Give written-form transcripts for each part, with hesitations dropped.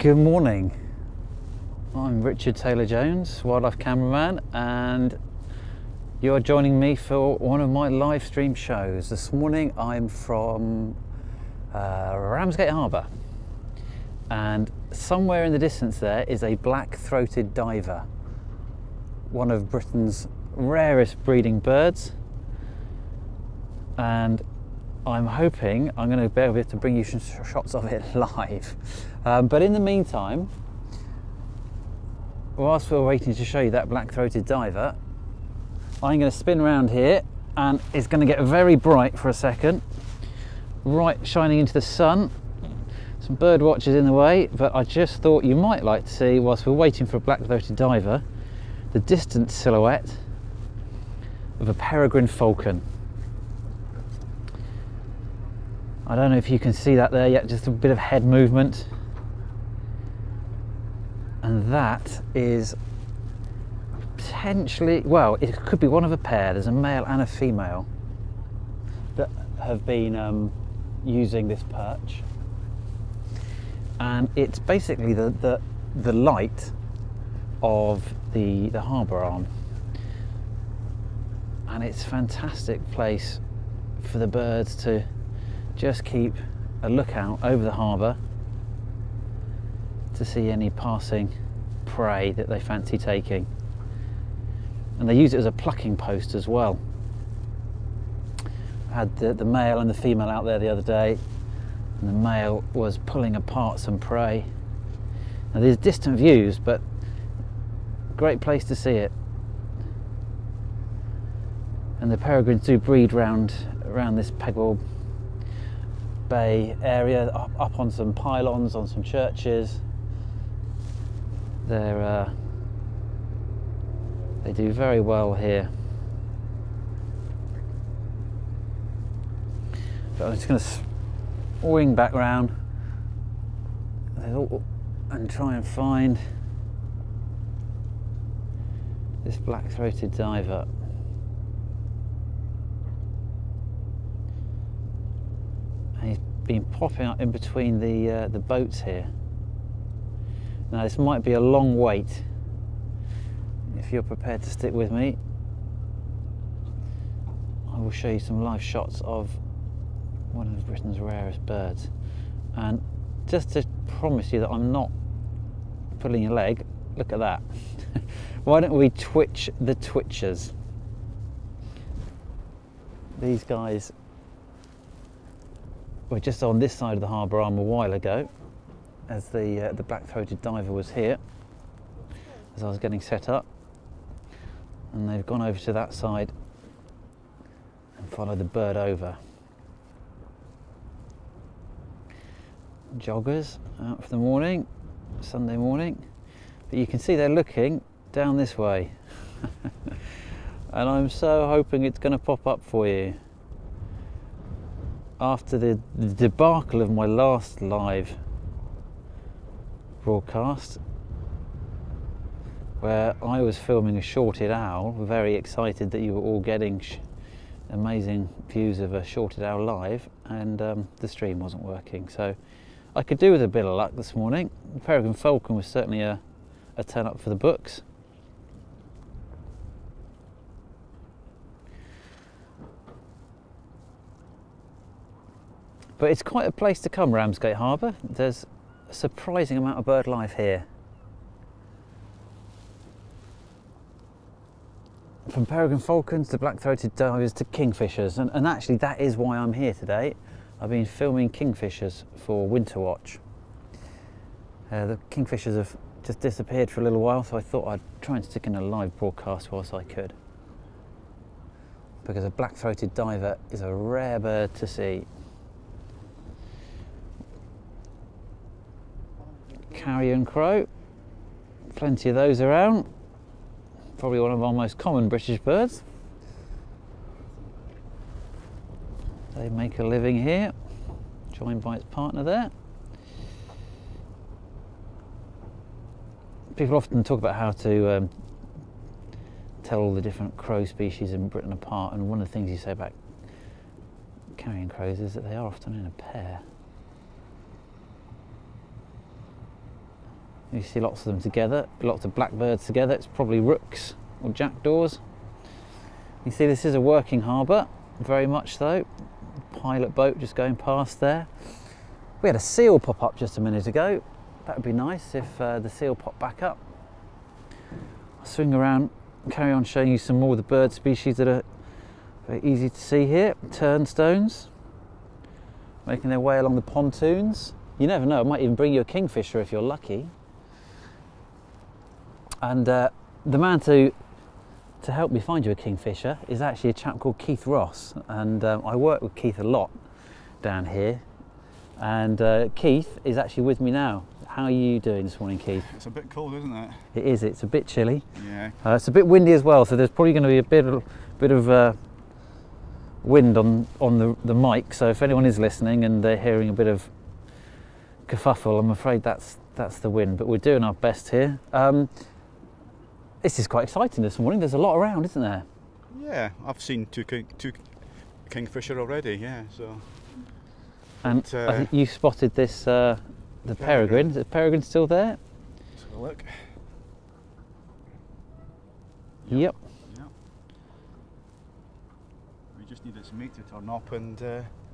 Good morning. I'm Richard Taylor-Jones, wildlife cameraman, and you're joining me for one of my live stream shows. This morning I'm from Ramsgate Harbour, and somewhere in the distance there is a black-throated diver, one of Britain's rarest breeding birds, and I'm hoping I'm going to be able to bring you some shots of it live. But in the meantime, whilst we're waiting to show you that black-throated diver, I'm going to spin around here, and it's going to get very bright for a second, right shining into the sun. Some bird watchers in the way, but I just thought you might like to see, whilst we're waiting for a black-throated diver, the distant silhouette of a peregrine falcon. I don't know if you can see that there yet, just a bit of head movement. And that is potentially, well, it could be one of a pair. There's a male and a female that have been using this perch. And it's basically the light of the harbour arm. And it's a fantastic place for the birds to just keep a lookout over the harbour to see any passing prey that they fancy taking. And they use it as a plucking post as well. I had the male and the female out there the other day, and the male was pulling apart some prey. Now there's distant views, but great place to see it. And the peregrines do breed around this Pegwell Bay area, up on some pylons, on some churches. They do very well here. But I'm just going to swing back round and try and find this black-throated diver. And he's been popping up in between the boats here. Now this might be a long wait. If you're prepared to stick with me, I will show you some live shots of one of Britain's rarest birds. And just to promise you that I'm not pulling your leg, look at that. Why don't we twitch the twitchers? These guys were just on this side of the harbour arm a while ago, as the black-throated diver was here, as I was getting set up, and they've gone over to that side and followed the bird over. Joggers out for the morning, Sunday morning, but you can see they're looking down this way. And I'm so hoping it's going to pop up for you. After the debacle of my last live broadcast, where I was filming a shorted owl, very excited that you were all getting amazing views of a shorted owl live, and the stream wasn't working. So I could do with a bit of luck this morning. The peregrine falcon was certainly a turn up for the books. But it's quite a place to come, Ramsgate Harbour. There's a surprising amount of bird life here. From peregrine falcons to black-throated divers to kingfishers, and actually that is why I'm here today. I've been filming kingfishers for Winter Watch. The kingfishers have just disappeared for a little while, so I thought I'd try and stick in a live broadcast whilst I could. Because a black-throated diver is a rare bird to see. Carrion crow, plenty of those around. Probably one of our most common British birds. They make a living here, joined by its partner there. People often talk about how to tell all the different crow species in Britain apart, and one of the things you say about carrion crows is that they are often in a pair. You see lots of them together, lots of blackbirds together. It's probably rooks or jackdaws. You see this is a working harbour, very much so. Pilot boat just going past there. We had a seal pop up just a minute ago. That would be nice if the seal popped back up. I'll swing around and carry on showing you some more of the bird species that are very easy to see here. Turnstones, making their way along the pontoons. You never know, I might even bring you a kingfisher if you're lucky. And the man to help me find you a kingfisher is actually a chap called Keith Ross, and I work with Keith a lot down here, and Keith is actually with me now. How are you doing this morning, Keith? It's a bit cold, isn't it? It is, it's a bit chilly. Yeah. It's a bit windy as well, so there's probably going to be a bit of wind on the mic, so if anyone is listening and they're hearing a bit of kerfuffle, I'm afraid that's the wind, but we're doing our best here. This is quite exciting this morning. There's a lot around, isn't there? Yeah, I've seen two kingfisher already. Yeah, so. And I think you spotted this, the peregrine. Is the peregrine still there? Let's have a look. Yep. Yep. We just need its mate to turn up and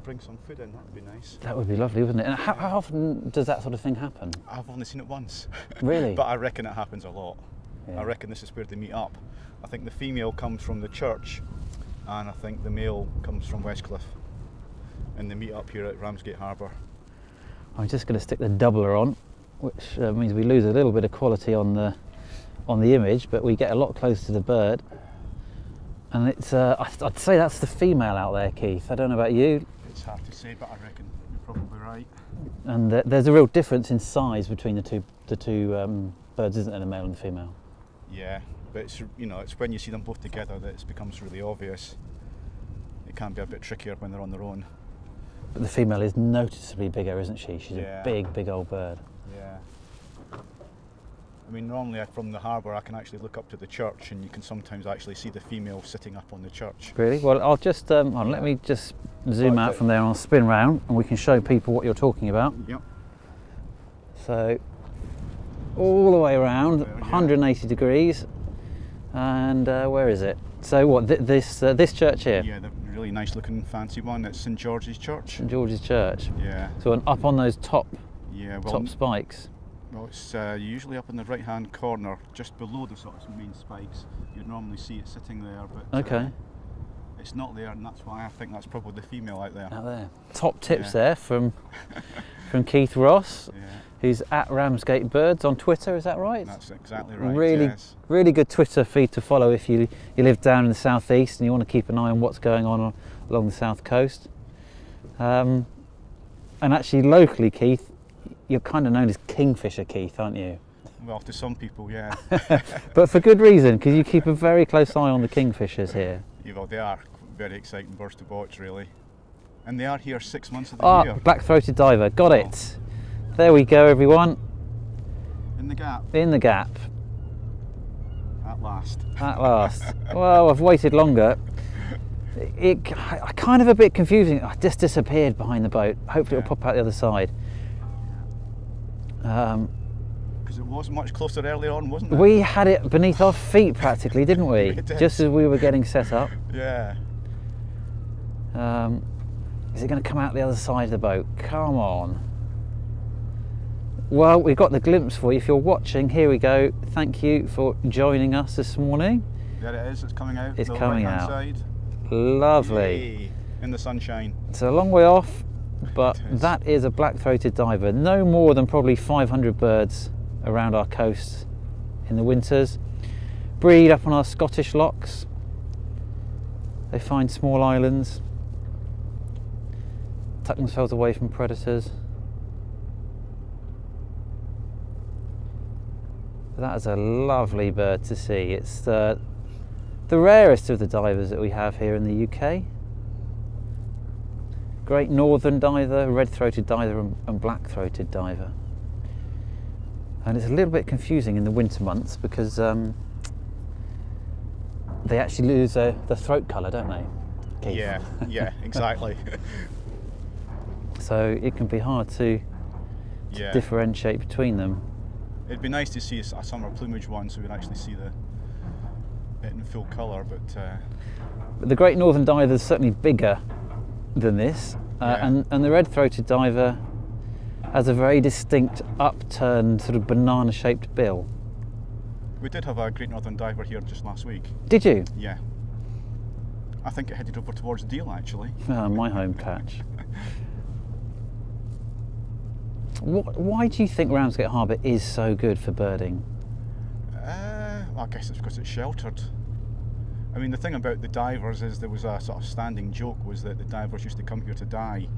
bring some food in. That would be nice. That would be lovely, wouldn't it? And how often does that sort of thing happen? I've only seen it once. Really? But I reckon it happens a lot. Yeah. I reckon this is where they meet up. I think the female comes from the church, and I think the male comes from Westcliff, and they meet up here at Ramsgate Harbour. I'm just going to stick the doubler on, which means we lose a little bit of quality on the image, but we get a lot closer to the bird. And it's I'd say that's the female out there, Keith. I don't know about you. It's hard to say, but I reckon you're probably right. And there's a real difference in size between the two birds, isn't there, the male and the female? Yeah, but it's it's when you see them both together that it becomes really obvious. It can be a bit trickier when they're on their own. But the female is noticeably bigger, isn't she? She's Yeah. a big old bird. Yeah. I mean, normally from the harbour I can actually look up to the church, and you can sometimes actually see the female sitting up on the church. Really? Well, I'll just let me just zoom out from there and I'll spin round and we can show people what you're talking about. Yep. So, all the way around, Yeah. 180 degrees, and where is it? So what, this church here? Yeah, the really nice looking fancy one. It's St George's Church. St George's Church. Yeah. So up on those top spikes. Well, it's usually up in the right hand corner, just below the sort of main spikes. You'd normally see it sitting there, but Okay. it's not there, and that's why I think that's probably the female out there. Out there. Top tips there from Keith Ross, Yeah. who's at Ramsgate Birds on Twitter, is that right? That's exactly right. Really, yes. really good Twitter feed to follow if you live down in the southeast and you want to keep an eye on what's going on along the south coast. And actually, locally, Keith, you're kind of known as Kingfisher Keith, aren't you? Well, to some people, yeah. But for good reason, because you keep a very close eye on the kingfishers here. Yeah, well, they are very exciting birds to watch, really. And they are here 6 months of the year. Black-throated diver, got it. There we go, everyone. In the gap. In the gap. At last. At last. Well, I've waited longer. I kind of a bit confusing. I just disappeared behind the boat. Hopefully it'll pop out the other side. Because it was much closer earlier on, wasn't it? We had it beneath our feet practically, didn't we? We did. Just as we were getting set up. Yeah. Is it going to come out the other side of the boat? Come on. Well, we've got the glimpse for you. If you're watching, here we go. Thank you for joining us this morning. There it is, it's coming out. It's the coming right-hand out. Side. Lovely. Yay. In the sunshine. It's a long way off, but It is. that is a black-throated diver. No more than probably 500 birds around our coast in the winters. Breed up on our Scottish lochs. They find small islands, tuck themselves away from predators. That is a lovely bird to see. It's the rarest of the divers that we have here in the UK. Great northern diver, red-throated diver and black-throated diver. And it's a little bit confusing in the winter months because they actually lose the throat colour, don't they, Keith? Yeah, exactly. So it can be hard to differentiate between them. It'd be nice to see a summer plumage one, so we'd actually see it in full colour. But the Great Northern Diver is certainly bigger than this, Yeah. and the red-throated diver has a very distinct upturned sort of banana-shaped bill. we did have a Great Northern Diver here just last week. Did you? Yeah. I think it headed over towards Deal actually. Oh, my home patch. Why do you think Ramsgate Harbour is so good for birding? I guess it's because it's sheltered. I mean, the thing about the divers is there was a sort of standing joke was that the divers used to come here to die,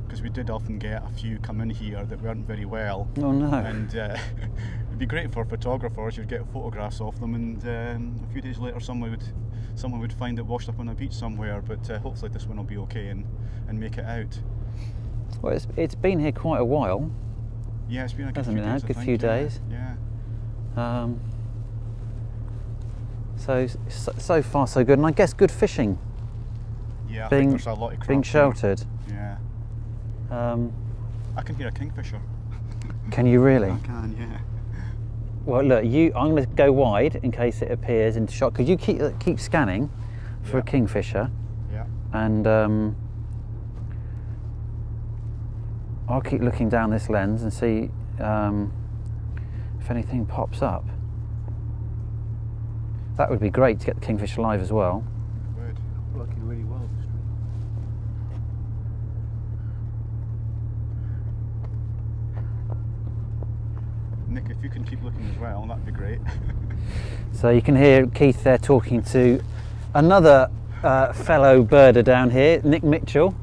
because we did often get a few come in here that weren't very well. Oh no. And it'd be great for photographers. You'd get photographs of them, and a few days later someone would find it washed up on a beach somewhere. But hopefully this one will be okay and make it out. Well, it's been here quite a while. Yeah, it's been a good Hasn't few it now? days. Good I think, few yeah. days. Yeah. So far so good, and I guess good fishing. Yeah, I Being- think there's a lot of crab Being here. sheltered. Yeah. Um, I can hear a kingfisher. can you really? I can, yeah. Well, look, I'm going to go wide in case it appears into shot. Could you keep scanning for a Yeah. kingfisher? Yeah. And I'll keep looking down this lens and see if anything pops up. That would be great to get the kingfish alive as well. Good. Working really well. Nick, if you can keep looking as well, that'd be great. So you can hear Keith there talking to another fellow birder down here, Nick Mitchell.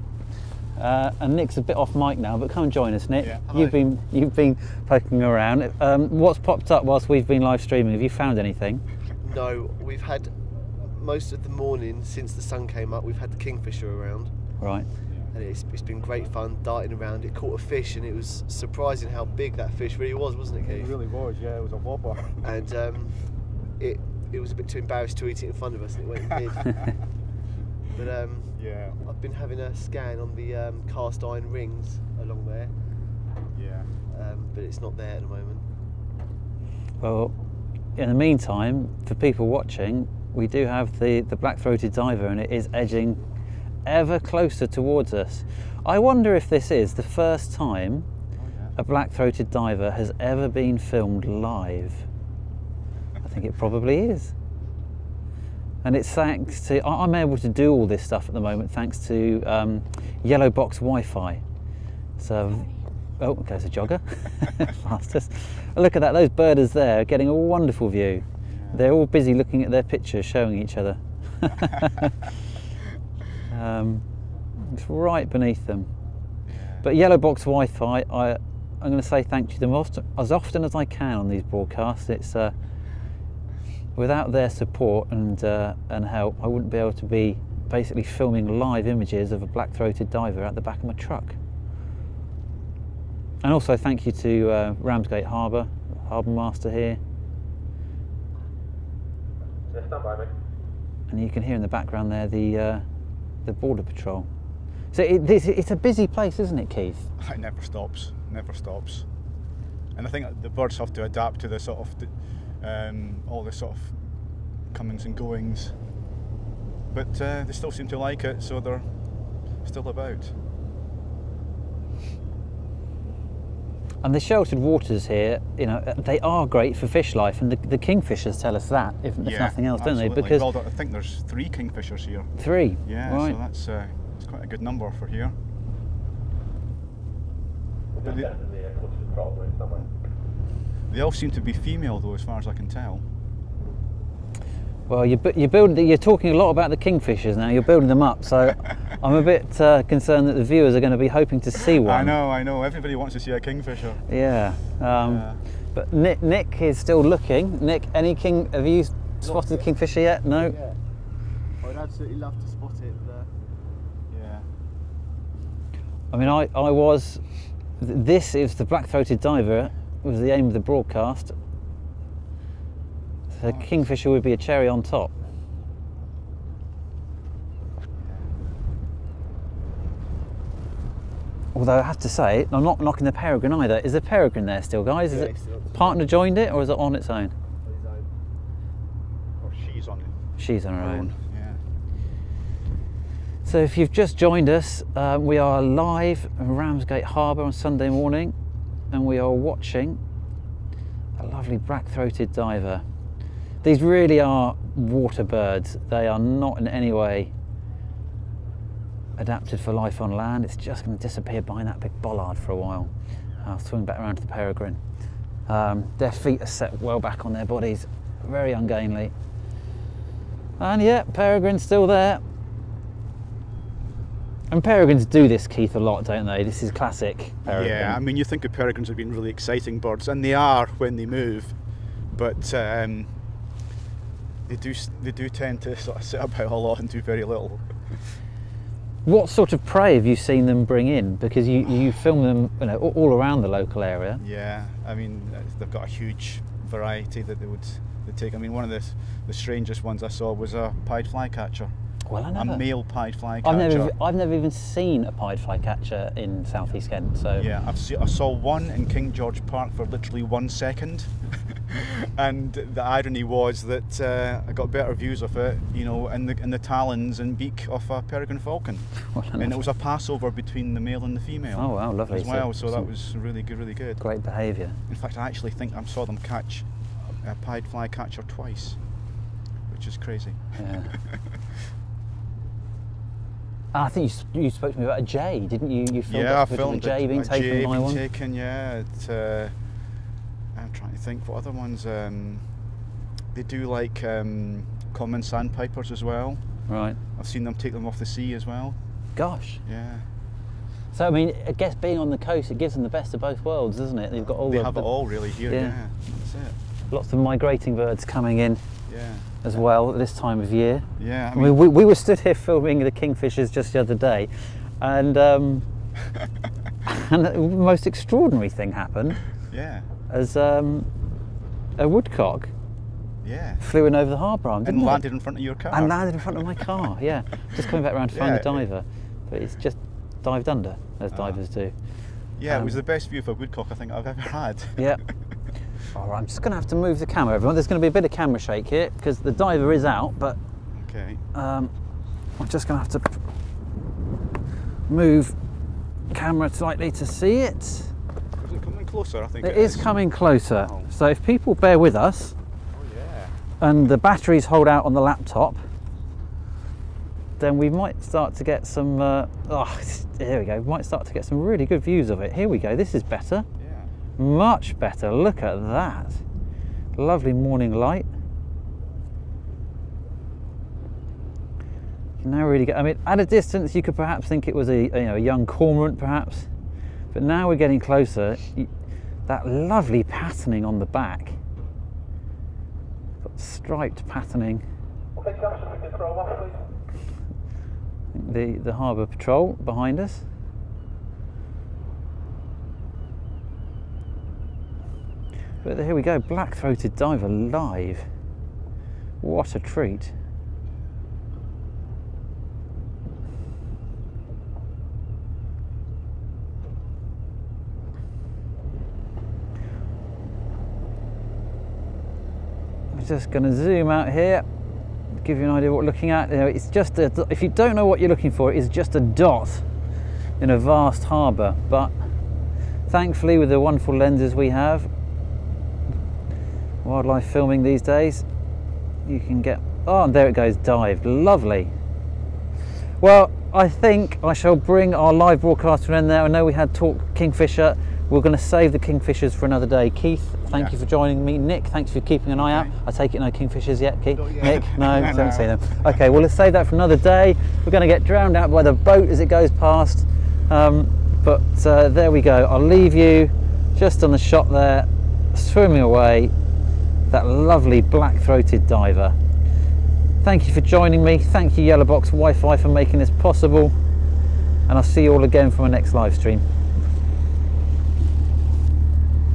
And Nick's a bit off mic now, but come and join us, Nick. Yeah, you've hello. been poking around. What's popped up whilst we've been live streaming? Have you found anything? No, we've had most of the morning since the sun came up. We've had the kingfisher around, Right. and it's been great fun darting around. It caught a fish, and it was surprising how big that fish really was, wasn't it, It Keith? really was, yeah, it was a whopper. And it was a bit too embarrassed to eat it in front of us, and it went and hid. But Yeah, I've been having a scan on the cast iron rings along there, yeah. but it's not there at the moment. Well, in the meantime, for people watching, we do have the black-throated diver, and it is edging ever closer towards us. I wonder if this is the first time Oh, yeah. a black-throated diver has ever been filmed live. I think it probably is. And it's thanks to, I'm able to do all this stuff at the moment thanks to yellow box Wi-Fi. So, oh, there's a jogger, fastest. Look at that, those birders there are getting a wonderful view. They're all busy looking at their pictures, showing each other. It's right beneath them. But yellow box Wi-Fi, I'm going to say thank you to them as often as I can on these broadcasts. It's without their support and help, I wouldn't be able to be basically filming live images of a black-throated diver at the back of my truck. And also thank you to Ramsgate Harbour, Harbour Master here. Yeah, stand by me. And you can hear in the background there the border patrol. So it's a busy place, isn't it, Keith? It never stops, never stops. And I think the birds have to adapt to the sort of all the sort of comings and goings, but they still seem to like it, so they're still about. And the sheltered waters here, you know, they are great for fish life, and the kingfishers tell us that, if nothing else, don't they? Absolutely. Because Well, I think there's 3 kingfishers here. 3, Yeah, right? so that's quite a good number for here. We'll But just get in the close to the throttle point somewhere. they all seem to be female, though, as far as I can tell. Well, you're talking a lot about the kingfishers now. You're building them up, so I'm a bit concerned that the viewers are going to be hoping to see one. I know. Everybody wants to see a kingfisher. Yeah. Yeah. But Nick is still looking. Nick, have you spotted the kingfisher yet? No. Yeah, I'd absolutely love to spot it. Yeah. I mean, this is the black-throated diver, was the aim of the broadcast. So kingfisher would be a cherry on top. Although I have to say, I'm not knocking the Peregrine either. Is the Peregrine there still, guys? Is Yeah, it it's still- partner joined it, or is it on its own? Or she's on it. She's on her own. Yeah. So if you've just joined us, we are live in Ramsgate Harbour on Sunday morning, and we are watching a lovely black-throated diver. These really are water birds. They are not in any way adapted for life on land. It's just going to disappear behind that big bollard for a while. I'll swing back around to the Peregrine. Their feet are set well back on their bodies, very ungainly. And yeah, Peregrine's still there. And peregrines do this, Keith, a lot, don't they? This is classic peregrine. Yeah, I mean, you think of peregrines as being really exciting birds, and they are when they move, but they do tend to sort of sit about a lot and do very little. What sort of prey have you seen them bring in? Because you film them, you know, all around the local area. Yeah, I mean, they've got a huge variety that they take. I mean, one of the strangest ones I saw was a pied flycatcher. Well, A male pied flycatcher. I've never even seen a pied flycatcher in southeast Kent. So Yeah, I saw one in King George Park for literally 1 second, and the irony was that I got better views of it, you know, in the talons and beak of a peregrine falcon, and it was a passover between the male and the female. Oh wow, lovely. As well, so that was really good. Great behaviour. In fact, I actually think I saw them catch a pied flycatcher twice, which is crazy. Yeah. I think you spoke to me about a jay, didn't you? You filmed Yeah, I a filmed jay being taken by one. Yeah, I'm trying to think what other ones. They do like common sandpipers as well. Right. I've seen them take them off the sea as well. Gosh. Yeah. So I mean, I guess being on the coast, it gives them the best of both worlds, doesn't it? They've got all They have it all really here. Yeah. Yeah, that's it. Lots of migrating birds coming in Yeah. as well at this time of year. Yeah. I mean, we were stood here filming the kingfishers just the other day, and and the most extraordinary thing happened yeah. as a woodcock Yeah. flew in over the harbour arm, didn't And it? landed in front of your car. And landed in front of my car, yeah. Just coming back around to find Yeah. the diver, but it's just dived under, as divers do. Yeah, it was the best view of a woodcock I think I've ever had. Yeah. All right, I'm just going to have to move the camera, everyone. There's going to be a bit of camera shake here because the diver is out, but Okay. I'm just going to have to move camera slightly to see it. Is it coming closer? I think It is coming closer. Oh. So if people bear with us Oh yeah. and the batteries hold out on the laptop, then we might start to get some, here we go, we might start to get some really good views of it. Here we go, this is better. Yeah. Much better, look at that. Lovely morning light. You can now really get, I mean, at a distance you could perhaps think it was a young cormorant perhaps, but now we're getting closer. That lovely patterning on the back. Got striped patterning. Okay, chaps, if we can throw them off, please. The harbour patrol behind us. But here we go, black-throated diver live. What a treat. I'm just going to zoom out here, give you an idea of what we're looking at. You know, it's just if you don't know what you're looking for, it's just a dot in a vast harbour. But thankfully, with the wonderful lenses we have, wildlife filming these days, you can get, oh, and there it goes, dived, lovely. Well, I think I shall bring our live broadcast to an end there. I know we had talk kingfisher. We're going to save the kingfishers for another day. Keith, thank you for joining me. Nick, thanks for keeping an eye out. I take it no kingfishers yet, Keith? Not yet. Nick, no, I haven't seen them. Okay, well, let's save that for another day. We're going to get drowned out by the boat as it goes past. But there we go. I'll leave you just on the shot there, swimming away, that lovely black-throated diver. Thank you for joining me. Thank you, Yellowbox Wi-Fi, for making this possible. And I'll see you all again for my next live stream.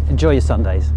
Enjoy your Sundays.